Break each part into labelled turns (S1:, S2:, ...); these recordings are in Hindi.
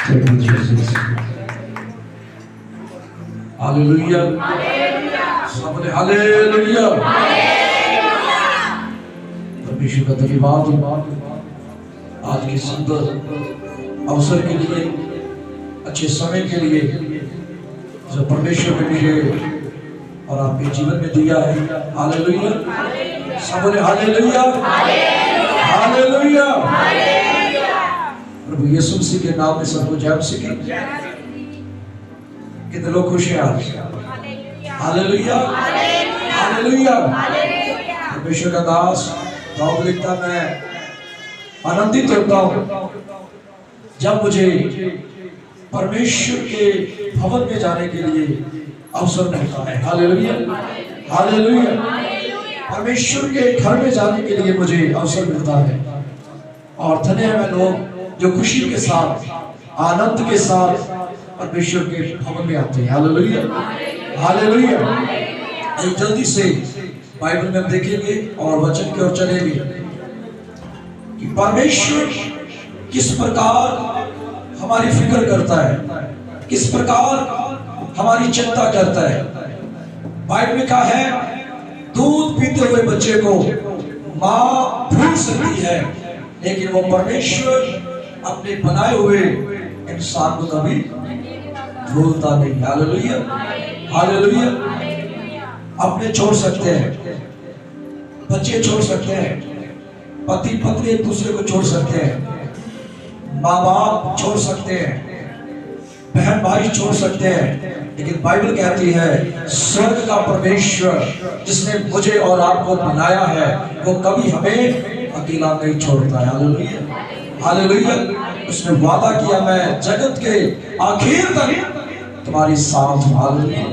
S1: Thank you, Jesus. Hallelujah. सबने हालेलुया। परमेश्वर का धन्यवाद आज के सुंदर अवसर के लिए, अच्छे समय के लिए जो परमेश्वर ने मुझे और आपके जीवन में दिया है। हालेलुया। सबने हालेलुया हालेलुया। प्रभु यीशु मसीह के नाम में सबको जय मसीह की। कितने लोग खुश हैं आज? Hallelujah hallelujah. परमेश्वर का दास दाऊद लिखता, मैं आनंदित होता हूँ जब मुझे परमेश्वर के भवन में जाने के लिए अवसर मिलता है। Hallelujah hallelujah. परमेश्वर के घर में जाने के लिए मुझे अवसर मिलता है और धन्य है मैं लोग जो खुशी के साथ, आनंद के साथ परमेश्वर के भवन में आते हैं। Hallelujah hallelujah. जल्दी से बाइबल में हम देखेंगे और वचन की ओर चलेंगे कि परमेश्वर किस प्रकार हमारी फिक्र करता है, किस प्रकार हमारी चिंता करता है। बाइबल में कहा है, दूध पीते हुए बच्चे को माँ भूल सकती है, लेकिन वो परमेश्वर अपने बनाए हुए इंसान को कभी भूलता नहीं। Hallelujah hallelujah. अपने छोड़ सकते हैं, बच्चे छोड़ सकते हैं, पति पत्नी एक दूसरे को छोड़ सकते हैं, माँ बाप छोड़ सकते हैं, बहन भाई छोड़ सकते हैं, लेकिन बाइबल कहती है स्वर्ग का परमेश्वर जिसने मुझे और आपको बनाया है वो कभी हमें अकेला नहीं छोड़ता है। Hallelujah hallelujah. उसने वादा किया, मैं जगत के आखिर तक तुम्हारी साथ हूं। हालेलुया।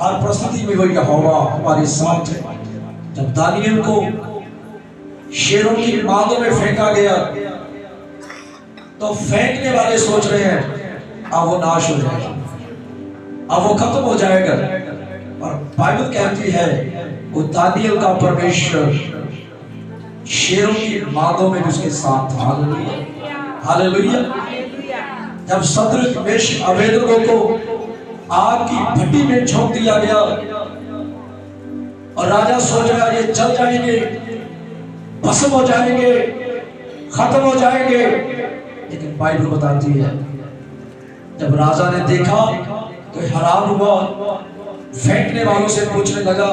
S1: हर परिस्थिति में वो यहोवा हमारे साथ है। जब दानियल को शेरों की मादों में फेंका गया तो फेंकने वाले सोच रहे हैं अब वो नाश हो जाएगा, अब वो खत्म हो जाएगा, और बाइबल कहती है वो दानियल का परमेश्वर शेरों की मादों में उसके साथ था। Hallelujah hallelujah. जब सदृक मेशक अबेदनगो को आग की भट्टी में झोंक दिया गया और राजा सोच रहा ये जल जाएंगे, भस्म हो जाएंगे, खत्म हो जाएंगे, लेकिन बाइबल बताती है जब राजा ने देखा तो हैरान हुआ, फेंकने वालों से पूछने लगा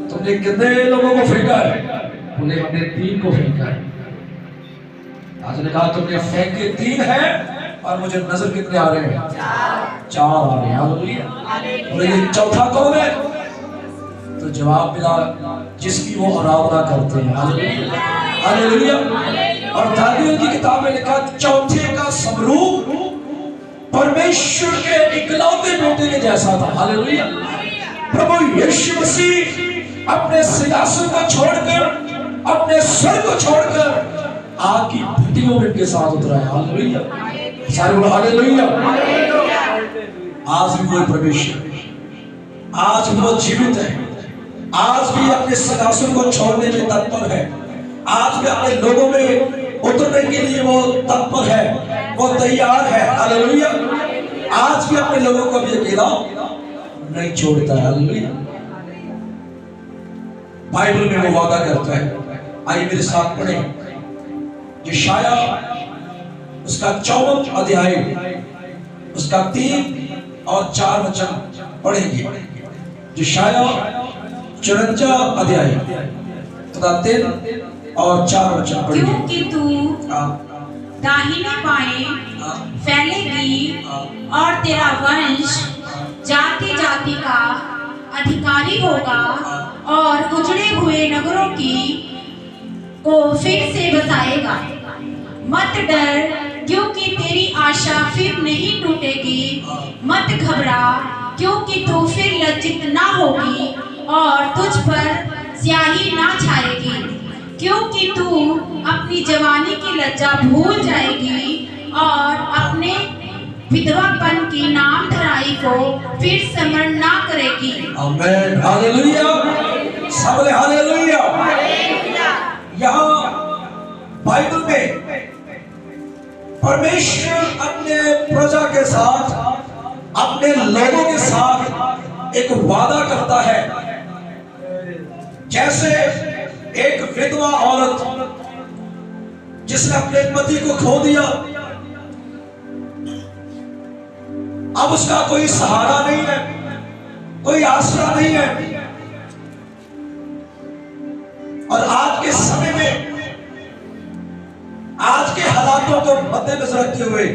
S1: तुमने कितने लोगों को फेंका है? बोले हमने 3 को फेंका है। राजा ने कहा तुमने फेंके 3 है और मुझे नजर कितने आ रहे हैं? 4 आ रहे हैं। हालेलुया। बोले ये चौथा कौन है? तो जवाब मिला जिसकी वो आराधना करते हैं। Hallelujah hallelujah. और दानियल की किताब में लिखा चौथे का स्वरूप परमेश्वर के इकलौते बेटे के जैसा था। हालेलुया। प्रभु यीशु मसीह अपने सिंहासन को छोड़कर, अपने स्वर्ग को छोड़कर आग की भट्टियों में के साथ उतरा है। हालेलुया सारे बोलो हालेलुया। आज भी वो परमेश्वर, आज भी वो जीवित है, आज भी अपने सिंहासन को छोड़ने में तत्पर है, आज भी अपने लोगों में उतरने के लिए वो तत्पर है, वो तैयार है। हालेलुया। आज भी अपने लोगों को भी अकेला नहीं छोड़ता है। हालेलुया। बाइबल में वो वादा करता है। आइए मेरे साथ पढ़े यशाया उसका 54 अध्याय उसका 3 और 4 वचन पढ़ेंगे। यशाया 54 अध्याय तथा 3 और 4 वचन पढ़ेंगे।
S2: क्योंकि तू दाहिने बाएं फैलेगी और तेरा वंश जाति जाति का अधिकारी होगा और उजड़े हुए नगरों को फिर से बसाएगा। मत डर क्योंकि तेरी आशा फिर नहीं टूटेगी, मत घबरा क्योंकि तू फिर लज्जित ना होगी और तुझ पर स्याही ना छाएगी, क्योंकि तू अपनी जवानी की लज्जा भूल जाएगी और अपने विधवापन की नाम धराई को फिर स्मरण ना करेगी।
S1: आमीन हालेलुया। सबले हालेलुया। यहाँ बाइबल में परमेश्वर अपने प्रजा के साथ, अपने लोगों के साथ एक वादा करता है। जैसे एक विधवा औरत जिसने अपने पति को खो दिया, अब उसका कोई सहारा नहीं है, कोई आसरा नहीं है। और आज के समय में, आज के हालातों को मद्देनजर रखते हुए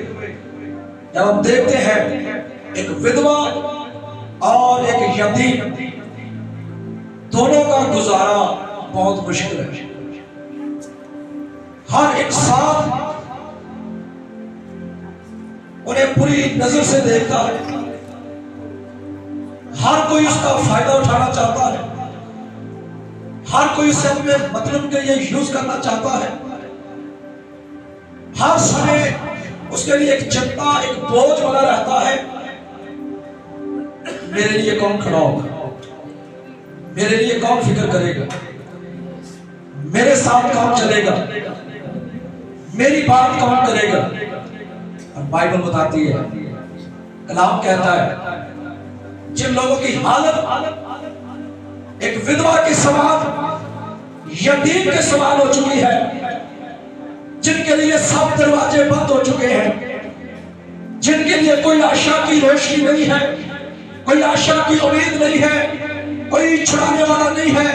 S1: जब हम देखते हैं एक विधवा और एक यतीम, दोनों का गुजारा बहुत मुश्किल है। हर एक साथ उन्हें पूरी नजर से देखता है, हर कोई उसका फायदा उठाना चाहता है, हर कोई उसे अपने मतलब के लिए यूज करना चाहता है। हर समय उसके लिए एक चिंता, एक बोझ बना रहता है। मेरे लिए कौन खड़ा होगा, मेरे लिए कौन फिक्र करेगा, मेरे साथ कौन चलेगा, मेरी बात कौन करेगा। और बाइबल बताती है, कलाम कहता है, जिन लोगों की हालत एक विधवा के समान, यतीम के समान हो चुकी है, जिनके लिए सब दरवाजे बंद हो चुके हैं, जिनके लिए कोई आशा की रोशनी नहीं है, कोई आशा की उम्मीद नहीं है, कोई छुड़ाने वाला नहीं है,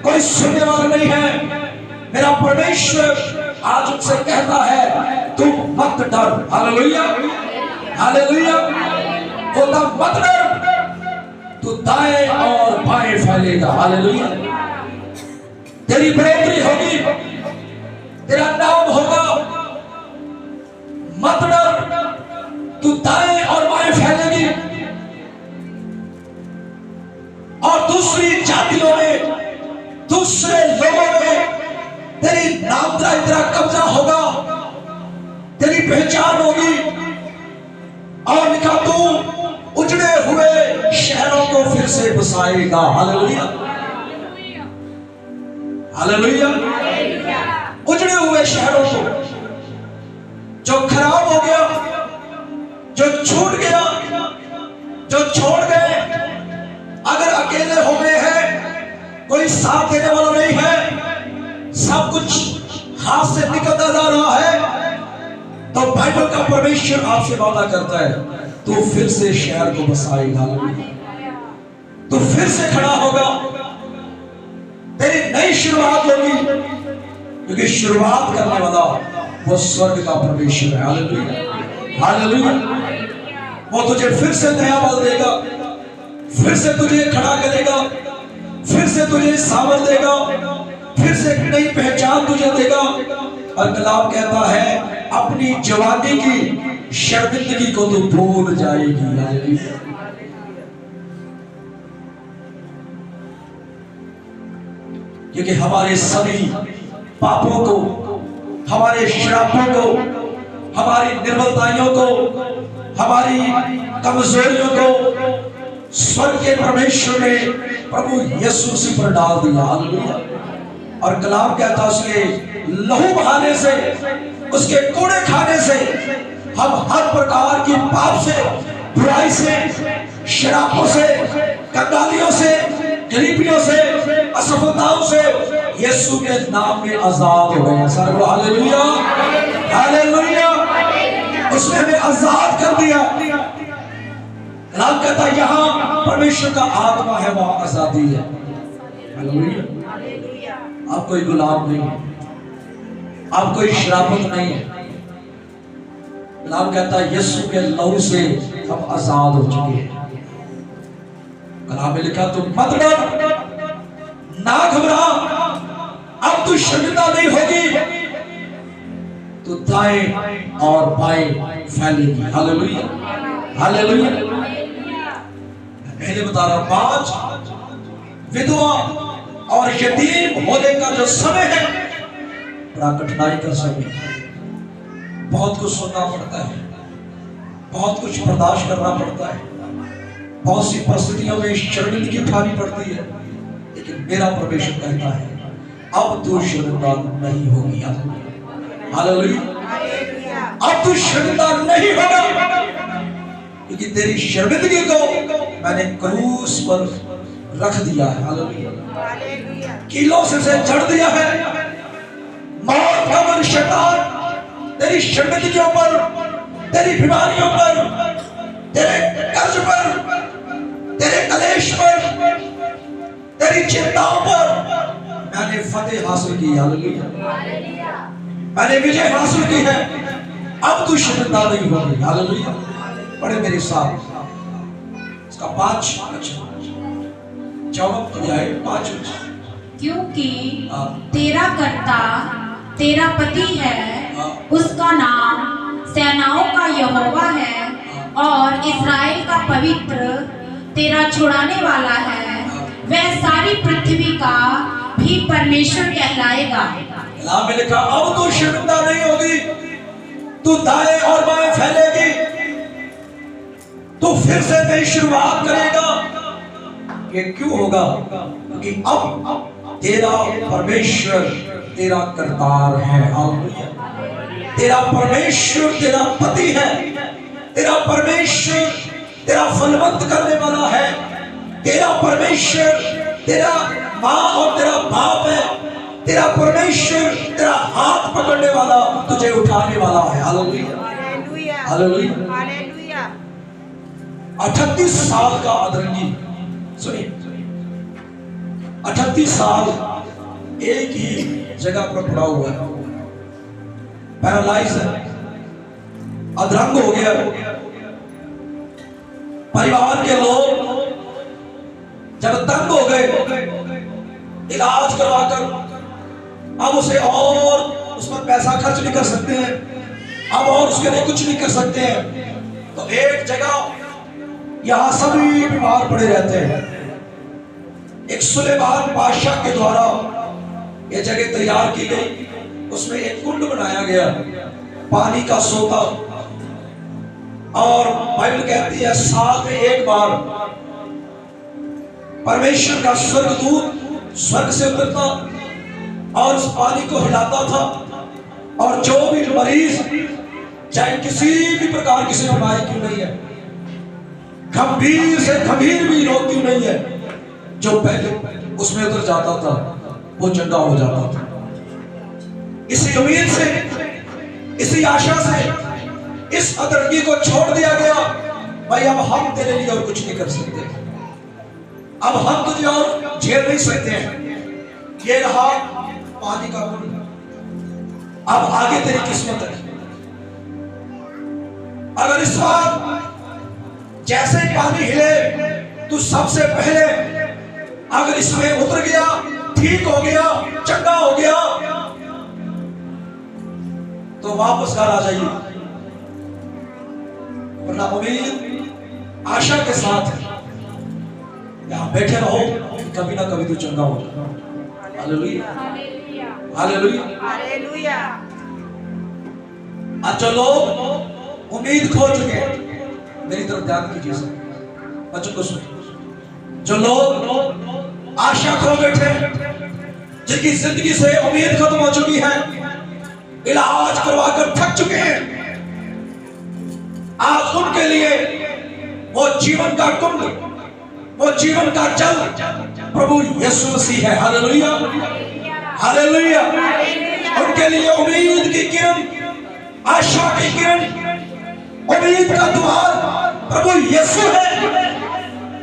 S1: कोई सुनने वाला नहीं है, मेरा परमेश्वर आज उनसे कहता है, तू मत डर। Hallelujah, hallelujah. बोलता मत डर, तू दाएं और बाएं फैलेगा। हालेलुया। तेरी बढ़ोतरी होगी, तेरा नाम होगा। मत डर, तू दाएं और बाएं फैलेगी। और दूसरी जातियों में, दूसरे लोगों में तेरी नामदारी, तेरा कब्जा होगा, तेरी पहचान होगी। और लिखा, तू उजड़े हुए शहरों को फिर से बसाएगा। Hallelujah, hallelujah. उजड़े हुए शहरों को, जो खराब हो गया, जो छूट गया, जो छोड़ गए, अगर अकेले हो गए हैं, कोई साथ देने वाला नहीं है, सब कुछ हाथ से निकलता जा रहा है, तो बाइबल का परमेश्वर आपसे वादा करता है, तू फिर से शहर को बसाएगा, तू फिर से खड़ा होगा, तेरी नई शुरुआत होगी, क्योंकि शुरुआत करने वाला वो स्वर्ग का परमेश्वर है। Hallelujah, hallelujah. वो तुझे फिर से नया बल देगा, फिर से तुझे खड़ा करेगा, फिर से तुझे सावर देगा, फिर से नई पहचान तुझे देगा। और कलाम कहता है, अपनी जवानी की शर्मिंदगी को तू भूल जाएगी। क्योंकि हमारे सभी पापों को, हमारे श्रापों को, हमारी निर्बलताइयों को, हमारी कमजोरियों को स्वर्ग के परमेश्वर ने प्रभु यीशु मसीह पर डाल दिया। हालेलुया। और कलाम कहता है, उसके लहू बहाने से, उसके कूड़े खाने से हम हर प्रकार की पाप से, बुराई से, शराबों से, कंगालियों से, गरीबियों से, असफलताओं से यीशु के नाम में आजाद हो गए। सारे हालेलुया, हालेलुया। उसने हमें आजाद कर दिया। कलाम कहता है, यहाँ परमेश्वर का आत्मा है, वहां आजादी है। हालेलुया। आप कोई गुलाम नहीं है, आप कोई शराबत नहीं है। कलाम कहता है, यीशु के लहू से हम आजाद हो चुके हैं। कलाम में लिखा, तुम मत डर, ना घबरा, अब तू शर्मिंदा नहीं होगी, तो दाएं और बाएं फैलेगी। Hallelujah, hallelujah. पहले बता रहा, 5 विधवा और यतीम होने का जो समय है, बड़ा कठिनाई का समय है। बहुत कुछ सुनना पड़ता है, बहुत कुछ बर्दाश्त करना पड़ता है, बहुत सी परिस्थितियों में शर्मिंदगी उठानी पड़ती है, लेकिन मेरा परमेश्वर कहता है, अब तू शर्मिंदा नहीं होगी। हालेलुया। अब तू शर्मिंदा नहीं होगा, क्योंकि तेरी शर्मिंदगी को मैंने क्रूस पर रख दिया है। हालेलुया। कीलों से जड़ दिया है। मौत का शैतान तेरी शर्मिंदगियों पर, तेरी बीमारियों पर, तेरे कर्ज पर, तेरे कलेश पर, तेरी चिंताओं पर मैंने फतेह हासिल की। हालेलुया। मैंने विजय हासिल की है। अब तू शर्मिंदा नहीं होगी। हालेलुया। पढ़े मेरे साथ इसका 5 अध्याय 5।
S2: क्योंकि तेरा कर्ता तेरा पति है, उसका नाम सेनाओं का यहोवा है, और इस्राएल का पवित्र तेरा छुड़ाने वाला है। वह सारी पृथ्वी का भी परमेश्वर कहलाएगा।
S1: में लिखा अब तू शर्मिंदा नहीं होगी, तू दाएं और बाएं फैलेगी, तू फिर से नई शुरुआत करेगा। ये क्यों होगा? क्योंकि अब तेरा परमेश्वर तेरा करतार है। तेरा परमेश्वर तेरा पति है, तेरा परमेश्वर तेरा फलवंत करने वाला है, तेरा परमेश्वर तेरा माँ और तेरा बाप है, तेरा परमेश्वर तेरा हाथ पकड़ने वाला, तुझे उठाने वाला है। हालेलुया। हालेलुया। 38 साल का अदरंगी, सुनिए, 38 साल एक ही जगह पर पड़ा हुआ है, पैरालाइज है, अधरंग हो गया। परिवार के लोग जब तंग हो गए, इलाज करवाकर अब उसे और उस पर पैसा खर्च नहीं कर सकते हैं, अब और उसके लिए कुछ नहीं कर सकते हैं, तो एक जगह यहां सभी बीमार पड़े रहते हैं। एक सुलेमान बादशाह के द्वारा यह जगह तैयार की गई, उसमें एक कुंड बनाया गया, पानी का सोता, और बाइबल कहती है साल में एक बार परमेश्वर का स्वर्गदूत स्वर्ग से उतरता और उस पानी को हिलाता था, और जो भी मरीज, चाहे किसी भी प्रकार की बीमारी क्यों नहीं है, गंभीर से गंभीर भी रोग क्यों नहीं है, जो पहले उसमें उतर जाता था वो चंगा हो जाता था। इसी उम्मीद से, इसी आशा से इस अदरंगी को छोड़ दिया गया। भाई अब हम तेरे लिए और कुछ नहीं कर सकते, अब हम तुझे और झेल नहीं सकते हैं। ये रहा पानी का कुंड, अब आगे तेरी किस्मत है। अगर इस बार जैसे पानी हिले, तू सबसे पहले अगर इसमें उतर गया, ठीक हो गया, चंगा हो गया, तो वापस घर आ जाइए, वरना उम्मीद आशा के साथ यहां बैठे रहो, कभी ना कभी तो चंगा होगा। हालेलुया। हालेलुया। हालेलुया। अच्छा, लोग उम्मीद खो चुके हैं, मेरी तरफ ध्यान कीजिए सब बच्चों को सुनिए। जो लोग आशा खो बैठे, जिनकी जिंदगी से उम्मीद खत्म हो चुकी है, इलाज करवाकर थक चुके हैं, आज उनके लिए वो जीवन का कुंड, वो जीवन का जल प्रभु यीशु मसीह है। हालेलुया। हालेलुया। उनके लिए उम्मीद की किरण, आशा की किरण, उम्मीद का द्वार प्रभु यीशु है,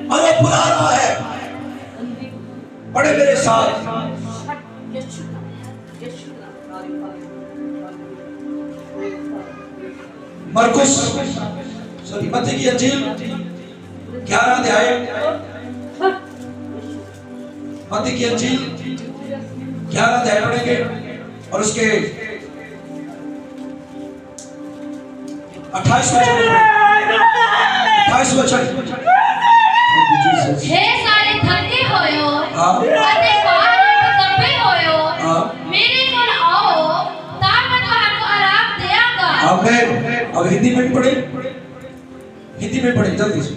S1: और वो बुला रहा है। पढ़े मेरे साथ मरकुस मत्ती की अंजील 11 अध्याय, मत्ती की अंजील 11 अध्याय पढ़ेंगे और उसके 28 वचन।
S3: हे सारे थके होयो अते भारी कंबे होयो, मेरे कोल आओ तां मैं तुहानू आराम देवांगा।
S1: आमीन। अब हिंदी में भी पढ़े, हिंदी में पढ़े जल्दी से।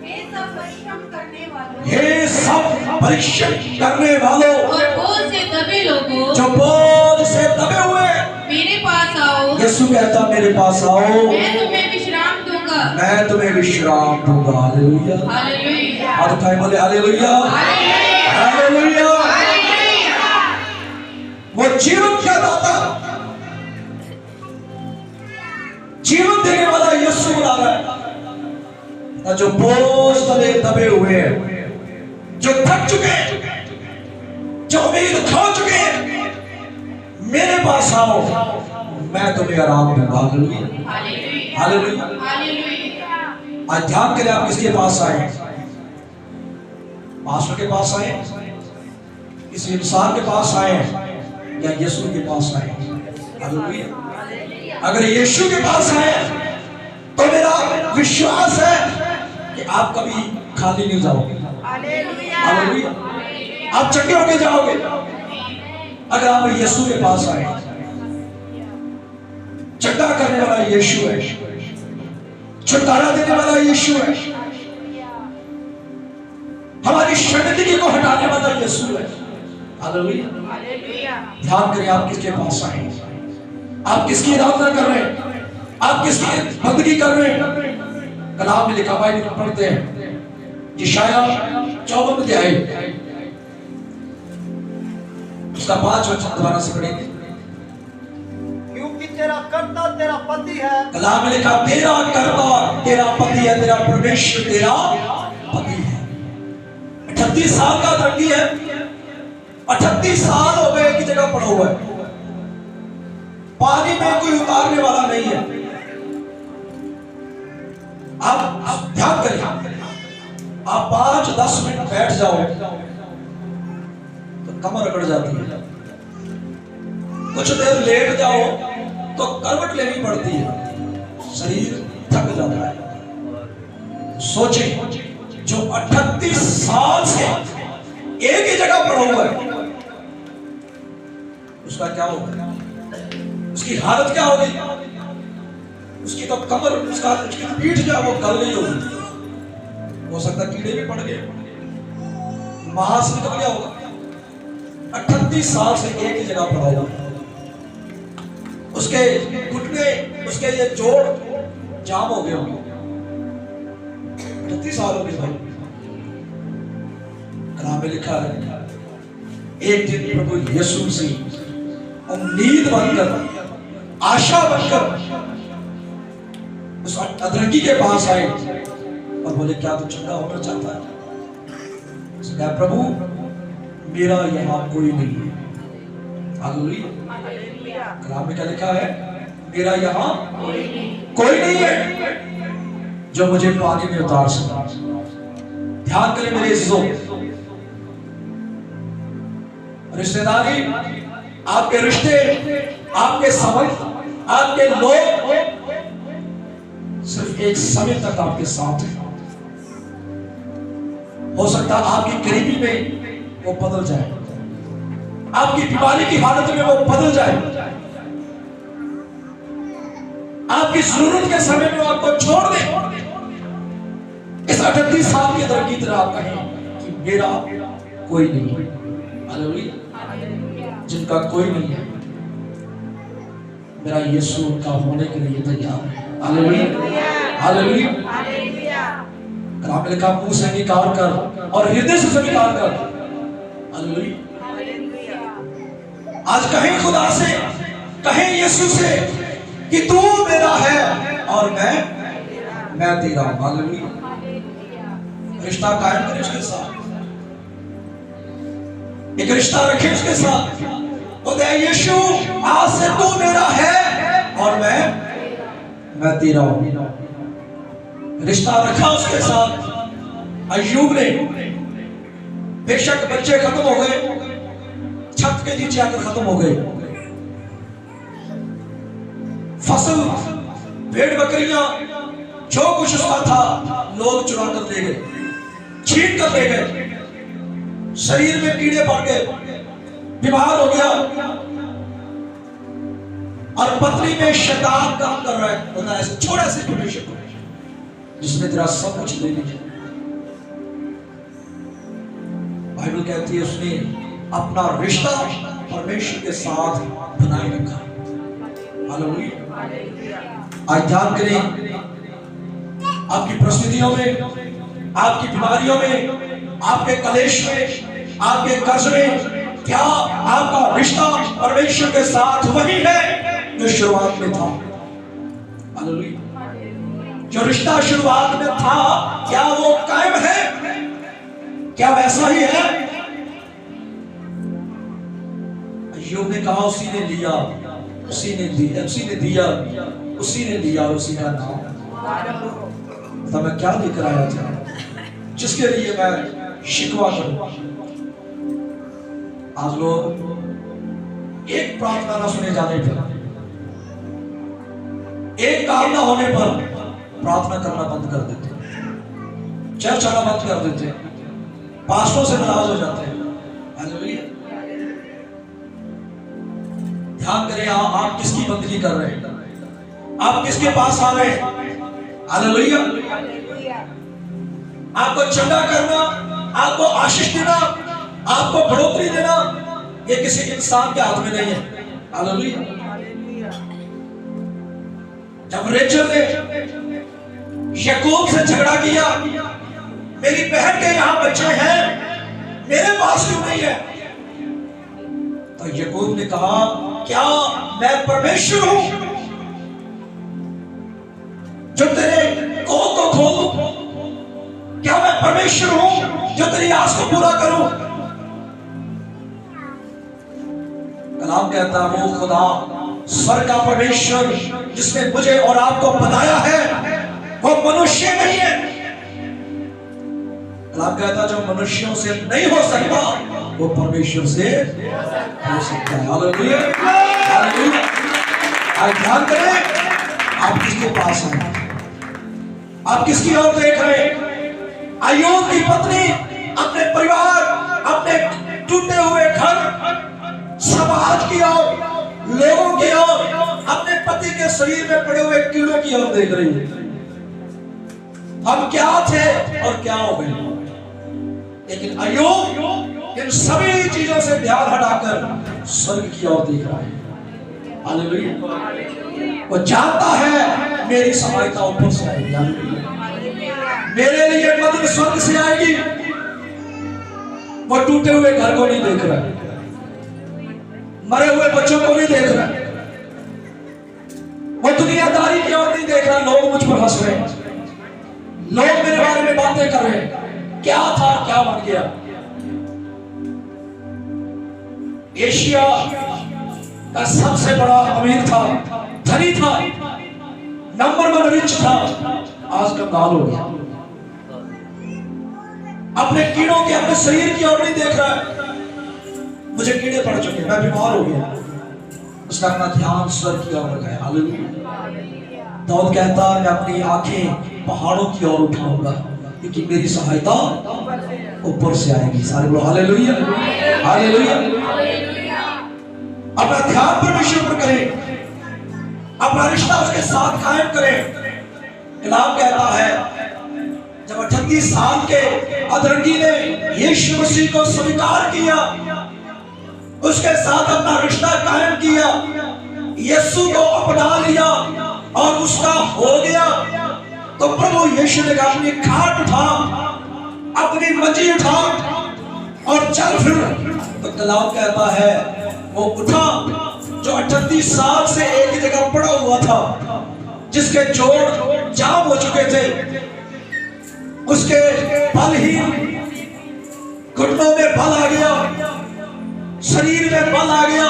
S2: हे सब परिश्रम करने वालों,
S1: हे सब परिश्रम करने वालों
S2: और बोझ से दबे लोगों,
S1: जो बोझ से दबे हुए,
S2: मेरे पास आओ।
S1: यीशु यीशु कहता मेरे पास आओ,
S2: मैं तुम्हें विश्राम दूंगा।
S1: मैं तुम्हें विश्राम दूंगा। हालेलुया,
S2: हालेलुया,
S1: और उठाए बोले हालेलुया, हालेलुया। वो जीवन का दाता, जीवन देने वाला यीशु बुला रहा है। जो बोझ तले दबे हुए हैं, जो थक चुके हैं, जो उम्मीद खो चुके हैं, मेरे पास आओ, मैं तुम्हें आराम दूंगा। Hallelujah, hallelujah. आज ध्यान करें, आप किसके पास आए? पास्टर के पास आए, किसी इंसान के पास आए, या यीशु के पास आए? हालेलुया। अगर यीशु के पास आए तो मेरा विश्वास है कि आप कभी खाली नहीं जाओगे। हालेलुया, आप चंगे होके जाओगे अगर आप यीशु के पास आए। चंगा करने वाला यीशु है, छुटकारा देने वाला यीशु है, हमारी शर्मिंदगी को हटाने वाला यीशु है। हालेलुया। ध्यान करें, आप किसके पास आए? आप किसकी आराधना कर रहे हैं? आप किसकी बंदगी कर रहे हैं? कलाम में लिखा भाई पढ़ते हैं, यशायाह 54 अध्याय उसका 5 वचन दोबारा से पढ़ेंगे।
S4: क्योंकि तेरा कर्ता तेरा पति है।
S1: कलाम में लिखा तेरा कर्ता तेरा पति है, तेरा परमेश्वर तेरा पति है। 38 साल का लड़की है, 38 साल हो गए की जगह पड़ा हुआ है, पानी में कोई उतारने वाला नहीं है। आप ध्यान करिए, आप 5-10 मिनट बैठ जाओ तो कमर अकड़ जाती है, कुछ देर लेट जाओ तो करवट लेनी पड़ती है, शरीर थक जाता है। सोचे, जो 38 साल से एक ही जगह पड़ा हुआ है, उसका क्या होगा? उसकी हालत क्या होगी? उसकी तो कमर, उसकी पीठ जो है वो गल नहीं होगी, हो सकता कीड़े भी पड़ गए, महास निकल गया होगा। 38 साल से एक ही जगह पड़ा हुआ, उसके घुटने, उसके ये जोड़ जाम हो गए होंगे। 38 साल हो गए भाई। कलाम में लिखा है, एक दिन प्रभु यीशु मसीह उम्मीद बनकर, आशा बनकर उस अधरंगी के पास आए और बोले, क्या तू चंगा होना चाहता है? उसने कहा, प्रभु मेरा यहाँ कोई नहीं है। हालेलुया। कलाम में क्या लिखा है? मेरा यहाँ कोई नहीं है जो मुझे पानी में उतार सके। ध्यान करें मेरे इज्जों, रिश्तेदारी, आपके रिश्ते, आपके संबंध, आपके लोग सिर्फ एक समय तक आपके साथ है। हो सकता है आपकी गरीबी में वो बदल जाए, आपकी बीमारी की हालत में वो बदल जाए, आपकी जरूरत के समय में वो आपको छोड़ दे। इस 38 साल के अंदर की तरह आप कहें कि मेरा कोई नहीं है। हालेलुया। जिनका कोई नहीं है, मेरा यीशु उनका होने के लिए तैयार है। Hallelujah, hallelujah. कलाम में लिखा, मुंह से निकाल कर और हृदय से स्वीकार कर। हालेलुया। आज कहें खुदा से, कहें यीशु से कि तू मेरा है और मैं तेरा हूं। हालेलुया। रिश्ता कायम करें उसके साथ, एक रिश्ता रखें उसके साथ। खुदा यीशु, आज से तू मेरा है और मैं तेरा हूं। रिश्ता रखा उसके साथ। अय्यूब ने, बेशक बच्चे खत्म हो गए, छत के नीचे आकर खत्म हो गए, फसल, भेड़ बकरियां, जो कुछ उसका था लोग चुरा कर ले गए, छीन कर ले गए, शरीर में कीड़े पड़ गए, बीमार हो गया, और पत्नी में शैतान काम कर रहा है। होता है ऐसे छोटा से परमेश्वर को जिसने तेरा सब कुछ ले लिया। बाइबल कहती है उसने अपना रिश्ता परमेश्वर के साथ बनाए रखा। हालेलुया। आज ध्यान करें, आपकी परिस्थितियों में, आपकी बीमारियों में, आपके कलेश में, आपके कर्ज में, क्या आपका रिश्ता परमेश्वर के साथ वही है जो शुरुआत में था? हालेलुया। जो रिश्ता शुरुआत में था, क्या वो कायम है? क्या वैसा ही है? अय्यूब ने कहा उसी ने लिया, उसी ने दिया, उसी ने दिया, उसी ने लिया, उसी का नाम। तो मैं क्या लेकर आया था जिसके लिए मैं शिकवा करूं? आज लोग एक प्रार्थना ना सुने जाने पर, एक काम ना होने पर प्रार्थना करना बंद कर देते, चर्च आना बंद कर देते, पास्टरों से नाराज हो जाते हैं। हालेलुया। ध्यान करें, आप किसकी बंदगी कर रहे हैं? आप किसके पास आ रहे हैं? हालेलुया। आपको चंगा करना, आपको आशीष देना, आपको बढ़ोतरी देना, ये किसी इंसान के हाथ में नहीं है। हालेलुया। जब रेचल ने याकूब से झगड़ा किया, मेरी बहन के यहां बच्चे हैं, मेरे पास क्यों नहीं है? तो याकूब ने कहा, क्या मैं परमेश्वर हूं जो तेरे कोख को खोलूं? क्या मैं परमेश्वर हूं जो तेरी आस को पूरा करूं? कलाम कहता है, वो खुदा स्वर्ग का परमेश्वर जिसने मुझे और आपको बनाया है, वो मनुष्य नहीं है। कलाम कहता, जो मनुष्यों से नहीं हो सकता वो परमेश्वर से हो सकता है। Hallelujah, hallelujah. आज ध्यान करें, आप किसके पास हैं? आप किसकी ओर देख रहे हैं? अय्यूब की पत्नी अपने परिवार, अपने टूटे हुए घर, समाज की ओर, लोगों की ओर, अपने पति के शरीर में पड़े हुए कीड़ों की ओर देख रही है। हम क्या थे और क्या हो गए? लेकिन अय्यूब इन सभी चीजों से ध्यान हटाकर स्वर्ग की ओर देख रहा है। हालेलुया। वो जानता है मेरी सहायता ऊपर से आएगी, मेरे लिए मदद स्वर्ग से आएगी। वो टूटे हुए घर को नहीं देख रहा, मरे हुए बच्चों को नहीं देख रहा, वो दुनियादारी की ओर नहीं देख रहा। लोग मुझ पर हंस रहे हैं, लोग मेरे बारे में बातें कर रहे हैं, क्या था क्या बन गया। एशिया का सबसे बड़ा अमीर था, धनी था, नंबर 1 रिच था, आज कंगाल हो गया। अपने कीड़ों के, अपने शरीर की ओर नहीं देख रहा है, मुझे कीड़े पड़ चुके, मैं बीमार हो गया। उसने अपना ध्यान स्वर्ग की ओर लगाया। हालेलुया। दाऊद कहता है, मैं अपनी आंखें पहाड़ों की ओर उठाऊंगा क्योंकि मेरी सहायता ऊपर से आएगी। सारे बोलो हालेलुया, हालेलुया। अपना ध्यान परमेश्वर पर करें, अपना रिश्ता उसके साथ कायम करें। कलाम कहता है, जब 38 साल के अधरंगी ने यीशु मसीह को स्वीकार किया, उसके साथ अपना रिश्ता कायम किया, यीशु को अपना लिया और उसका हो गया, तो प्रभु यीशु ने कहा, अपनी खाट उठा, अपनी मंजी उठा और चल फिर। तो कलाम कहता है, वो उठा जो 38 साल से एक ही जगह पड़ा हुआ था, जिसके जोड़ जाम हो चुके थे, उसके बलहीन घुटनों में बल आ गया, शरीर में बल आ गया,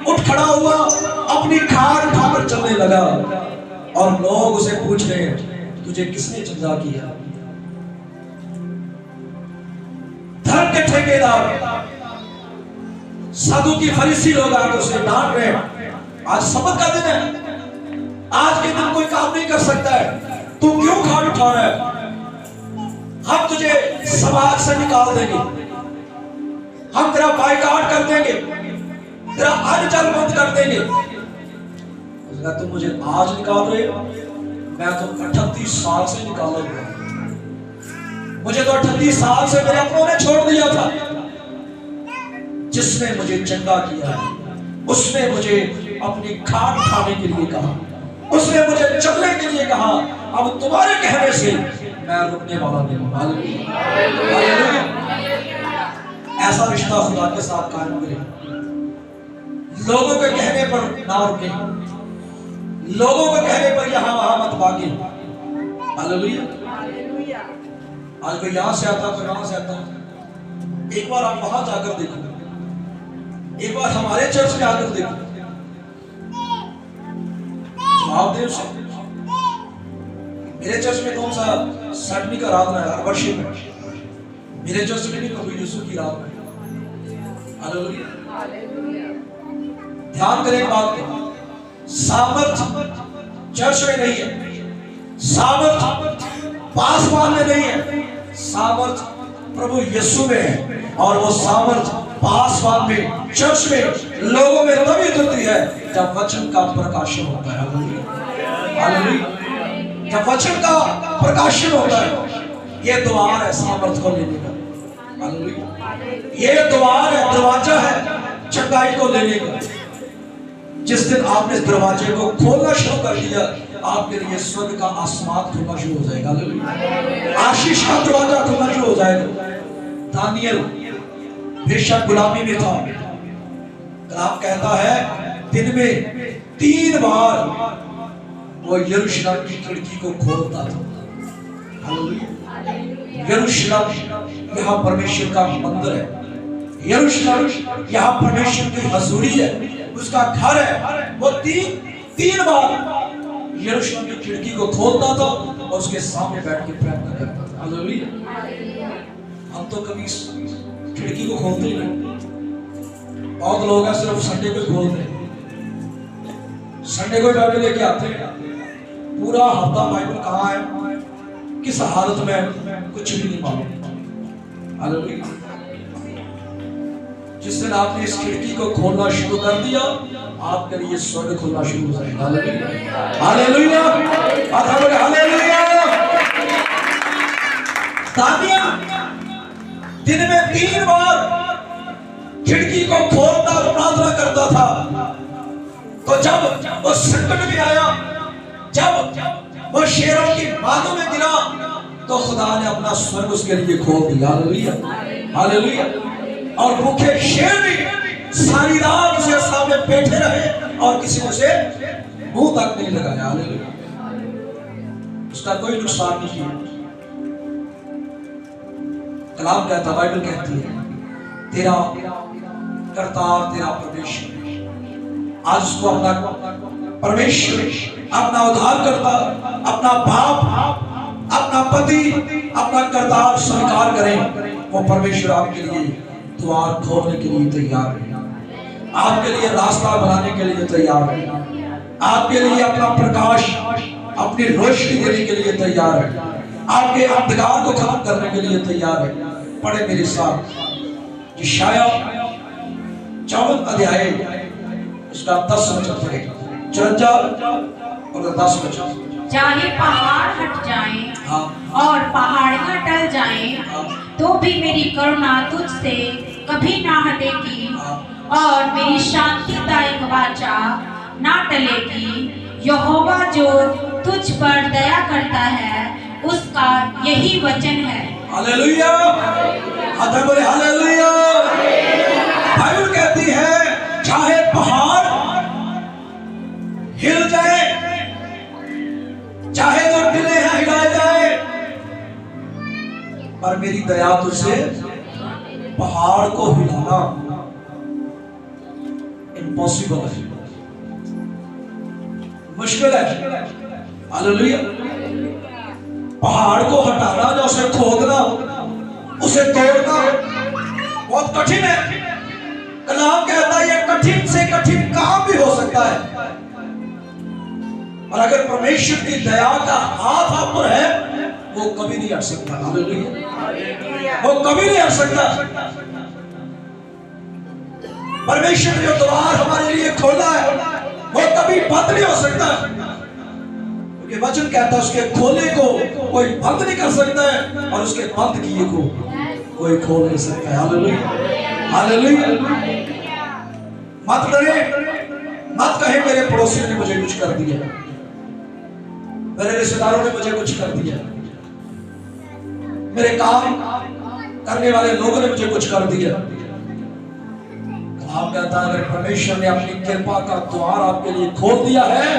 S1: उठ खड़ा हुआ, अपनी खाट उठाकर चलने लगा। और लोग उसे पूछ रहे हैं, तुझे किसने चंगा किया? धर्म के ठेकेदार, साधु की फरीसी लोग आकर उसे डांट रहे हैं। आज सबक का दिन है, आज के दिन कोई काम नहीं कर सकता है, तू क्यों खाट उठा रहा है? हम तुझे समाज से निकाल देंगे, हम तेरा बाइकाट कर देंगे, तेरा अन्न जल बंद कर देंगे। तुम मुझे आज निकाल रहे हो, मैं तुम 38 साल से निकालूंगा। मुझे तो 38 साल से मेरे अपनों ने छोड़ दिया था। जिसने मुझे चंगा किया है, उसने मुझे अपनी खाट उठाने के लिए कहा, उसने मुझे चलने के लिए कहा। अब तुम्हारे कहने से मैं रुकने वाला नहीं हूं। हालेलुया। ऐसा रिश्ता खुदा के साथ कायम करें। लोगों के कहने पर ना रुके, लोगों के कहने पर यहां वहां मत भागे। हालेलुया। आज कोई यहां से आता, कोई वहां से आता। एक बार आप वहां जाकर देखो, एक बार हमारे चर्च में आकर देखो, जवाब दे उसे। मेरे चर्च में कौन सा सैटरडे का रात है, वर्शिप में। मेरे चर्च में नहीं, प्रभु यीशु की रात में। हालेलुया। ध्यान करें एक बात को, सामर्थ चर्च में नहीं है, सामर्थ पासवान में नहीं है, सामर्थ प्रभु यीशु में है। और वो सामर्थ पासवान में, चर्च में, लोगों में तभी होती है जब वचन का प्रकाशन होता है। हालेलुया। जब वचन का प्रकाशन होता है, ये द्वार है सामर्थ को लेने का। हालेलुया। ये द्वार है, दरवाजा है चंगाई को लेने का। जिस दिन आपने इस दरवाजे को खोलना शुरू कर दिया, आपके लिए स्वर्ग का आसमान खुलना शुरू हो जाएगा। हालेलुया। आशीष का दरवाजा खुलना शुरू हो जाएगा। दानियल बेशक गुलामी में था, कलाम कहता है दिन में 3 बार वो यरूशलेम की खिड़की को खोलता था। हालेलुया। यरूशलेम यहाँ परमेश्वर का मंदिर है, यरूशलेम यहाँ परमेश्वर की हजूरी है, उसका घर है। वो तीन बार यरूशलेम की खिड़की को खोलता था और उसके सामने बैठ के प्रार्थना करता था। हालेलुया। हम तो कभी खिड़की को खोलते ही नहीं। बहुत लोग हैं सिर्फ संडे को खोलते हैं, संडे को बाइबल लेके आते हैं, पूरा हफ्ता बाइबल कहाँ है, किस हालत में, कुछ भी नहीं मालूम। हालेलुया। जिस दिन आपने इस खिड़की को खोलना शुरू कर दिया, आपके लिए स्वर्ग खुलना शुरू हो जाएगा। हालेलुया। हालेलुया। दानियल दिन में 3 बार खिड़की को खोलता और प्रार्थना करता था। तो जब वो संकट में आया, जब वो शेरों की बातों में गिरा, तो खुदा ने अपना स्वर्ग उसके लिए खोल दिया। हालेलुया। हालेलुया। और भूखे शेर भी सारी रात उसके सामने बैठे रहे और किसी ने उसे मुंह तक नहीं लगाया। हालेलुया। उसका कोई नुकसान नहीं किया। कलाम कहता, बाइबल कहती है तेरा करतार, तेरा परमेश्वर। आज उसको अपना परमेश्वर, अपना उद्धार करता, अपना बाप, अपना पति, अपना करतार स्वीकार करें। वो परमेश्वर आपके लिए द्वार खोलने के लिए तैयार है, आपके लिए रास्ता बनाने के लिए तैयार है, आपके लिए अपना प्रकाश, अपनी रोशनी देने के लिए तैयार है, आपके अंधकार को खत्म करने के लिए तैयार है। पढ़े मेरे साथ यशायाह 54 अध्याय उसका 10 वचन पढ़े, 54 और 10 वचन।
S2: चाहे पहाड़ हट जाएं और पहाड़ियां टल जाएं, तो भी मेरी करुणा तुझसे कभी ना हटेगी और मेरी शांतिदायक वाचा ना टलेगी। यहोवा जो तुझ पर दया करता है, उसका यही वचन है।
S1: हालेलुया। बोले हालेलुया। बाइबल कहती है चाहे पहाड़ हिल जाए, चाहे जो टिले हैं हिलाए जाए, पर मेरी दया तुझसे पहाड़ को हिलाना इम्पॉसिबल है, मुश्किल है। हालेलुया। पहाड़ को हटाना, जो उसे खोदना, उसे तोड़ना बहुत कठिन है। कलाम कहता है ये कठिन से कठिन काम भी हो सकता है, और अगर परमेश्वर की दया का हाथ आप पर है, वो कभी नहीं हट सकता। हालेलुया। वो कभी नहीं हट सकता। परमेश्वर ने जो द्वार हमारे लिए खोला है, वो कभी बंद नहीं हो सकता, क्योंकि वचन कहता है उसके खोले को कोई बंद नहीं कर सकता है, और उसके बंद किए को कोई खोल नहीं सकता है। हालेलुया। हालेलुया। मत डरे, मत कहे मेरे पड़ोसियों ने मुझे कुछ कर दिया, मेरे रिश्तेदारों ने मुझे कुछ कर दिया, मेरे काम करने वाले लोगों ने मुझे कुछ कर दिया। आप कहता है अगर परमेश्वर ने अपनी कृपा का द्वार आपके लिए खोल दिया है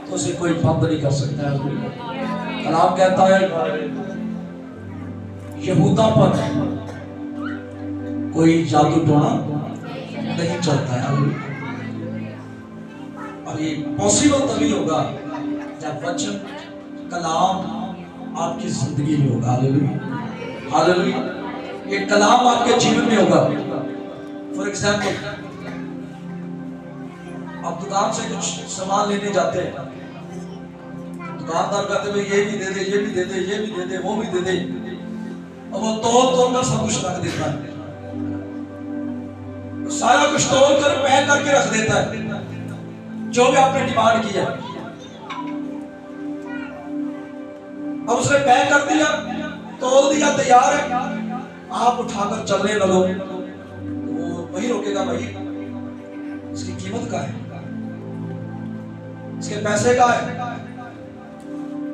S1: तो उसे कोई बंद नहीं कर सकता है। कलाम कहता है यहूदा पर कोई जादू टोना नहीं चलता है। और ये पॉसिबल तभी होगा जब वचन कलाम आपकी जिंदगी में होगा। Hallelujah, hallelujah. ये कलाम आपके जीवन में होगा। फॉर एग्जाम्पल, आप दुकान से कुछ सामान लेने जाते हैं, दुकानदार कहते हैं ये भी दे दे, ये भी दे दे, ये भी दे दे, वो भी दे दे, और वो तोल कर सब कुछ रख देता है, सारा कुछ तोल कर पैक करके रख देता है जो भी आपने डिमांड किया। अब उसने पैक कर दिया, तोल दिया, तैयार है, आप उठाकर चलने लगो, वो वही रोकेगा, भाई इसकी कीमत का है, इसके पैसे का है,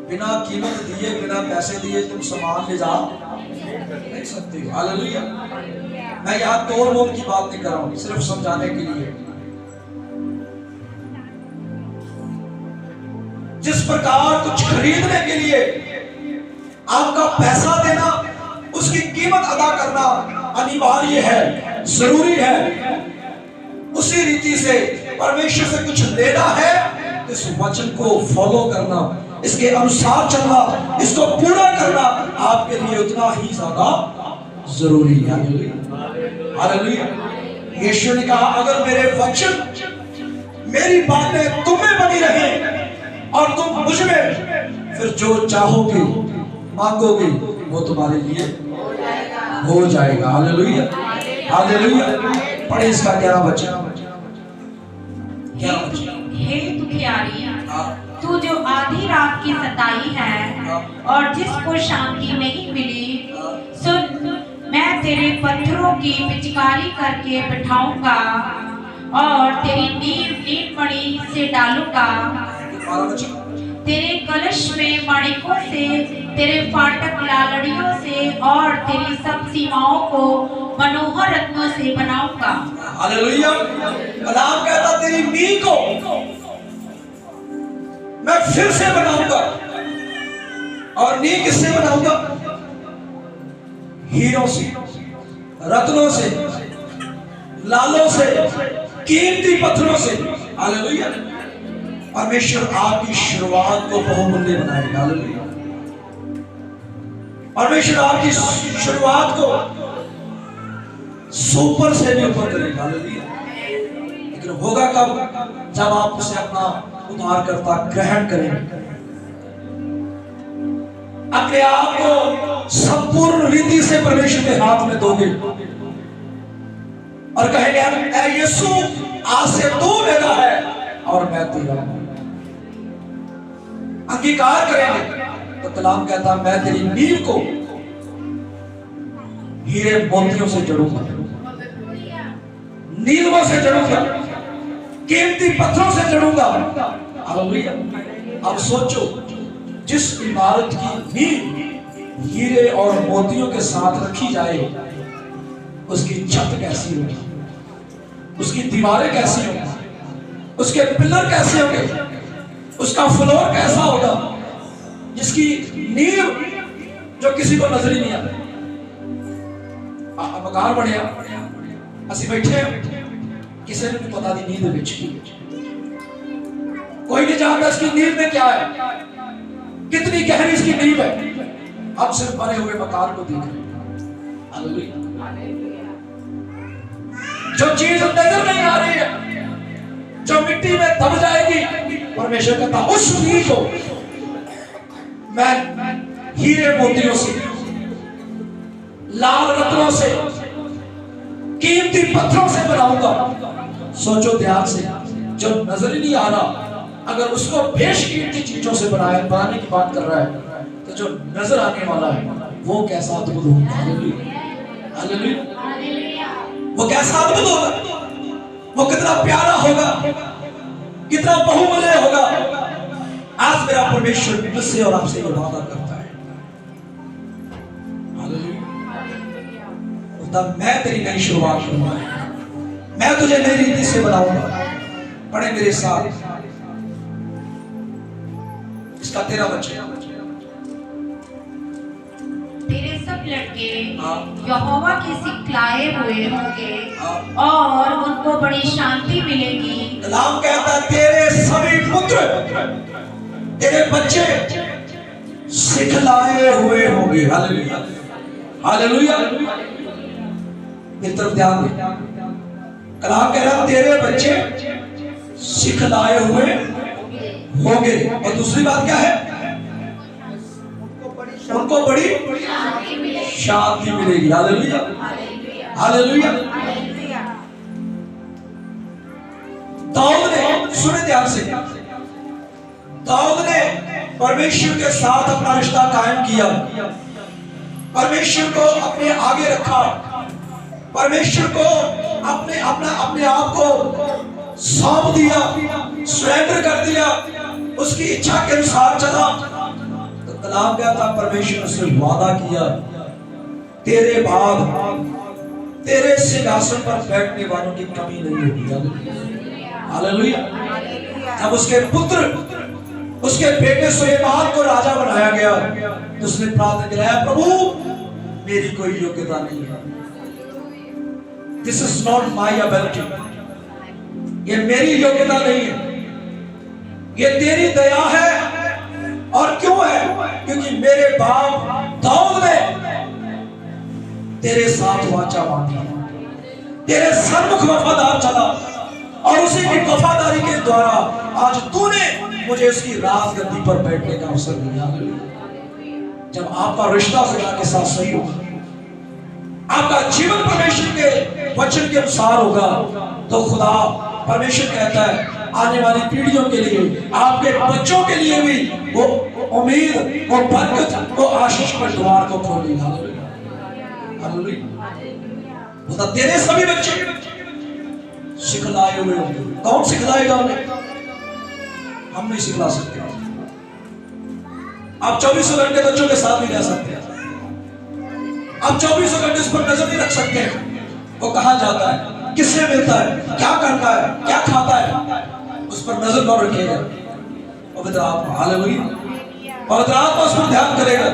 S1: बिना कीमत दिए बिना पैसे दिए तुम सामान ले जा नहीं सकते। हालेलुया। मैं यहाँ तोड़ मोल की बात नहीं कर रहा हूँ, सिर्फ समझाने के लिए। जिस प्रकार कुछ खरीदने के लिए आपका पैसा देना, उसकी कीमत अदा करना अनिवार्य है, जरूरी है, उसी रीति से परमेश्वर से कुछ लेना है तो इस वचन को फॉलो करना, इसके अनुसार चलना, इसको पूरा करना आपके लिए उतना ही ज्यादा जरूरी है। हालेलुया। यीशु ने कहा अगर मेरे वचन, मेरी बातें तुम में बनी रहे और तुम मुझ में, फिर जो चाहोगे मांगोगे वो तुम्हारे लिए हो जाएगा। Hallelujah, hallelujah. पढ़े इसका 11 वचन।
S2: हे दुखियारी, तू जो आधी रात की सताई है और जिसको शांति नहीं मिली, सुन, मैं तेरे पत्थरों की पिचकारी करके बिठाऊंगा और तेरी नींव मणि से डालूंगा, तेरे कलश में माणिकों से, तेरे फाटक लालड़ियों से और तेरी सब सीमाओं को मनोहर रत्नों से बनाऊंगा।
S1: हालेलुया। कलाम कहता तेरी नींव को मैं फिर से बनाऊंगा, और नींव किससे बनाऊंगा? हीरों से, रत्नों से, लालों से, कीमती पत्थरों से। हालेलुया। परमेश्वर आपकी शुरुआत को बहुमूल्य बनाएगा। हालेलुया। परमेश्वर आपकी शुरुआत को सुपर से भी ऊपर करेगा। हालेलुया। लेकिन होगा कब? जब आप उसे अपना उद्धारकर्ता ग्रहण करेंगे, अपने आप को संपूर्ण रीति से परमेश्वर के हाथ में दोगे और कहेंगे ऐ यीशु, आज से तू मेरा है और मैं तेरा हूं। अंगीकार करेंगे तो कलाम कहता मैं तेरी नींव को हीरे मोतियों से जड़ूंगा, नीलवों से जड़ूंगा, कीमती पत्थरों से जड़ूंगा। हालेलुया। अब सोचो, जिस इमारत की नींव हीरे और मोतियों के साथ रखी जाए, उसकी छत कैसी होगी, उसकी दीवारें कैसी होंगी, उसके पिलर कैसे होंगे, उसका फ्लोर कैसा होगा, जिसकी नींव जो किसी को नजर ही नहीं आती। मकान बढ़िया, असि बैठे किसी ने पता नहीं नींद विच की, कोई नहीं जानता इसकी नींव में क्या है, कितनी गहरी इसकी नींव है। अब सिर्फ बने हुए मकान को देख रहे। हालेलुया। जो चीज नजर नहीं आ रही है, जो मिट्टी में दब जाएगी, परमेश्वर कहता उस नींव को मैं हीरे मोतियों से, लाल रत्नों से, कीमती पत्थरों से बनाऊंगा। सोचो ध्यान से, जो नजर ही नहीं आ रहा, अगर उसको बेशकीमती चीजों से बनाने की बात कर रहा है, तो जो नजर आने वाला है वो कैसा अद्भुत होगा। हालेलुया। वो कैसा अद्भुत होगा, वो कितना प्यारा होगा, कितना बहुमूल्य होगा। आज मेरा परमेश्वर मुझसे और आपसे ये वादा करता है, तब मैं तेरी नई शुरुआत करूंगा, मैं तुझे नई रीति से बनाऊंगा। पढ़े मेरे साथ इसका 13 बच्चे।
S2: तेरे सब लड़के यहोवा के सिखलाए हुए होंगे और उनको बड़ी शांति मिलेगी।
S1: कलाम कहता तेरे सभी पुत्र, तेरे बच्चे सिखलाए हुए होंगे। Hallelujah, hallelujah. मेरी तरफ ध्यान दे। कलाम कह रहा तेरे बच्चे सिखलाए हुए होंगे। और दूसरी बात क्या है? उनको बड़ी शांति मिलेगी। Hallelujah, hallelujah. दाऊद ने, सुने ध्यान से, दाऊद ने परमेश्वर के साथ अपना रिश्ता कायम किया, परमेश्वर को अपने आगे रखा, परमेश्वर को अपने आप को सौंप दिया, सरेंडर कर दिया, उसकी इच्छा के अनुसार चला। तो कलाम क्या था? परमेश्वर ने उससे वादा किया, तेरे बाद तेरे सिंहासन पर बैठने वालों की कमी नहीं होगी। हालेलुया। जब उसके पुत्र, उसके बेटे सुलेमान को राजा बनाया गया तो उसने प्रार्थना किया, प्रभु मेरी कोई योग्यता नहीं है, this is not my ability, ये मेरी योग्यता नहीं है, ये तेरी दया है। और क्यों है? क्योंकि मेरे बाप दाऊद ने तेरे साथ वाचा बांधी, तेरे सन्मुख वफादार चला, और उसी की वफादारी के द्वारा आज तूने मुझे उसकी राजगद्दी पर बैठने का अवसर दिया। जब आपका रिश्ता खुदा के साथ सही होगा, आपका जीवन परमेश्वर के वचन के अनुसार होगा, तो खुदा परमेश्वर कहता है आने वाली पीढ़ियों के लिए, आपके बच्चों के लिए भी वो उम्मीद, वो बरकत, वो आशीष के द्वार को खोलेगा। हालेलुया। तेरे सभी बच्चे सिखलाए हुए होंगे। कौन सिखलाएगा उन्हें? हम नहीं सिखला सकते। आप 24 घंटे बच्चों के साथ नहीं रह सकते, आप 24 घंटे उस पर नजर नहीं रख सकते। वो कहां जाता है, किससे मिलता है, क्या करता है, क्या खाता है, उस पर नजर कौन रखेगा? पवित्र आत्मा। हालेलुया। पवित्र आत्मा उस पर ध्यान करेगा,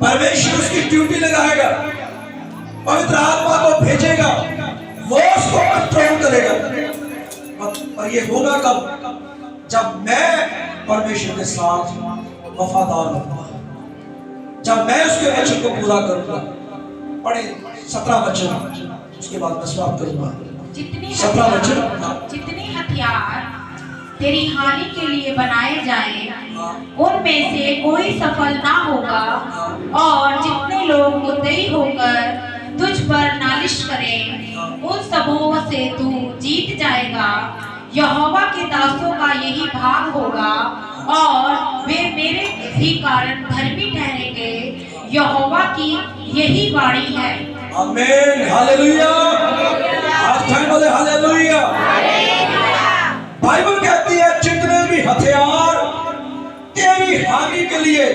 S1: परमेश्वर उसकी ड्यूटी लगाएगा, पवित्र आत्मा को भेजेगा, वो उसको कंट्रोल करेगा। और ये होगा कब? जब मैं परमेश्वर के साथ वफादार रहूंगा, जब मैं उसके वचन को पूरा करूंगा। पढ़े 17 वचन, उसके बाद मैं समाप्त करूंगा।
S2: जितने हथियार तेरी हानि के लिए बनाए जाएं, उनमें से कोई सफल ना होगा, और जितने लोग मुद्दई होकर तुझ पर नालिश करें, उन सबों से तू जीत जाएगा। यहोवा के दासों का यही भाग होगा, और वे मेरे भी कारण धर्मी ठहरेंगे। यहोवा की यही वाणी है।
S1: आमीन। हालेलुया। आज बोले हालेलुया। बाइबल कहती है जितने भी हथियार तेरी हानि के लिए,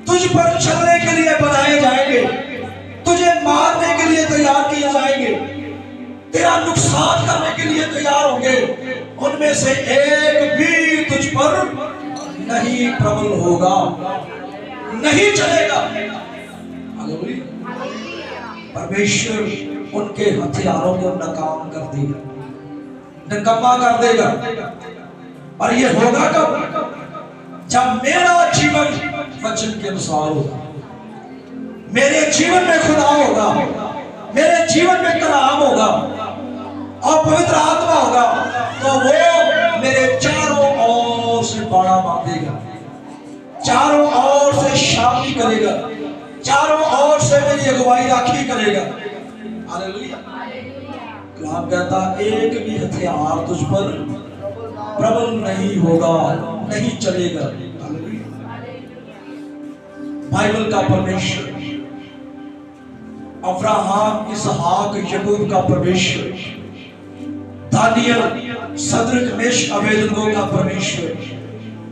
S1: तुझ पर चलने के लिए बनाए जाएंगे, तुझे मारने के लिए तैयार किए जाएंगे, तेरा नुकसान करने के लिए तैयार होंगे, उनमें से एक भी तुझ पर नहीं प्रबल होगा, नहीं चलेगा। परमेश्वर उनके हथियारों को नाकाम कर देगा, निकम्मा कर देगा। और ये होगा कब? जब मेरा जीवन वचन के अनुसार होगा, मेरे जीवन में खुदा होगा, मेरे जीवन में कलाम होगा और पवित्र आत्मा होगा, तो वो मेरे चारों ओर से बाड़ा बांधेगा, चारों ओर से शांति करेगा, चारों ओर से मेरी अगुवाई राखी करेगा। हालेलुया। कलाम कहता एक भी हथियार तुझ पर प्रबल नहीं होगा, नहीं चलेगा। बाइबल का परमेश्वर, अब्राहम, इसहाक, याकूब का परमेश्वर, दानियल सदरक मेश अबेदनगो का परमेश्वर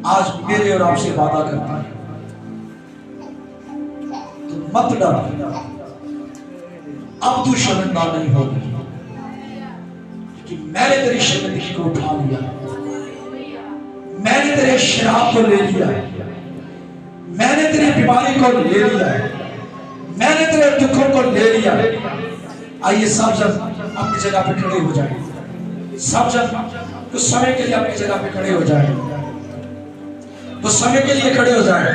S1: आज मेरे और आपसे वादा करता है, तो मत डर, अब तू शर्मिंदा नहीं होगी, कि मैंने तेरी शर्मिंदगी को उठा लिया, मैंने तेरे शराब को ले लिया, मैंने तेरी बीमारी को ले लिया, मैंने तेरे दुखों को ले लिया। आइए सब जन अपनी जगह पे खड़े हो जाए, सब जन कुछ समय के लिए अपनी जगह पे खड़े हो जाए, कुछ समय के लिए खड़े हो जाए।